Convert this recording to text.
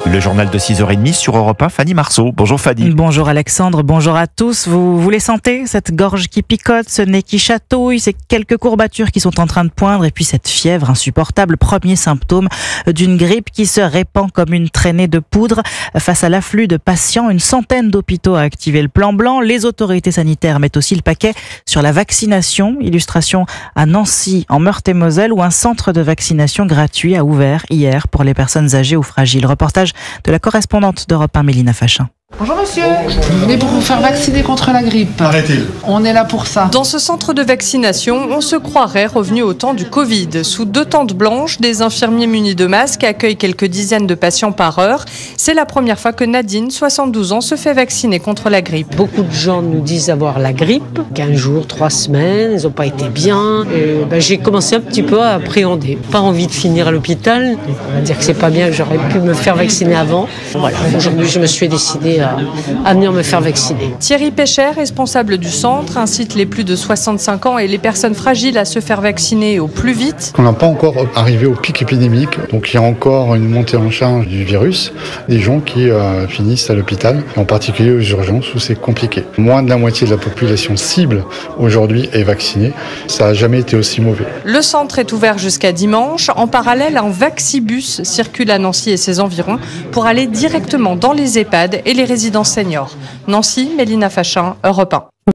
Le journal de 6h30 sur Europe 1, Fanny Marceau. Bonjour Fanny. Bonjour Alexandre, bonjour à tous. Vous les sentez, cette gorge qui picote, ce nez qui chatouille, ces quelques courbatures qui sont en train de poindre et puis cette fièvre insupportable, premier symptôme d'une grippe qui se répand comme une traînée de poudre. Face à l'afflux de patients, une centaine d'hôpitaux a activé le plan blanc. Les autorités sanitaires mettent aussi le paquet sur la vaccination. Illustration à Nancy, en Meurthe-et-Moselle, où un centre de vaccination gratuit a ouvert hier pour les personnes âgées ou fragiles. Reportage de la correspondante d'Europe 1, Mélina Fachin. Bonjour monsieur, vous venez pour vous faire vacciner contre la grippe. Arrêtez. On est là pour ça. Dans ce centre de vaccination, on se croirait revenu au temps du Covid. Sous 2 tentes blanches, des infirmiers munis de masques accueillent quelques dizaines de patients par heure. C'est la première fois que Nadine, 72 ans, se fait vacciner contre la grippe. Beaucoup de gens nous disent avoir la grippe, 15 jours, 3 semaines, ils n'ont pas été bien. J'ai commencé un petit peu à appréhender. Pas envie de finir à l'hôpital, on va dire que c'est pas bien, que j'aurais pu me faire vacciner avant. Voilà, aujourd'hui je me suis décidée à venir me faire vacciner. Thierry Pécher, responsable du centre, incite les plus de 65 ans et les personnes fragiles à se faire vacciner au plus vite. On n'a pas encore arrivé au pic épidémique, donc il y a encore une montée en charge du virus, des gens qui finissent à l'hôpital, en particulier aux urgences où c'est compliqué. Moins de la moitié de la population cible aujourd'hui est vaccinée. Ça n'a jamais été aussi mauvais. Le centre est ouvert jusqu'à dimanche. En parallèle, un Vaxibus circule à Nancy et ses environs pour aller directement dans les EHPAD et les résidences seniors. Nancy, Mélina Fachin, Europe 1.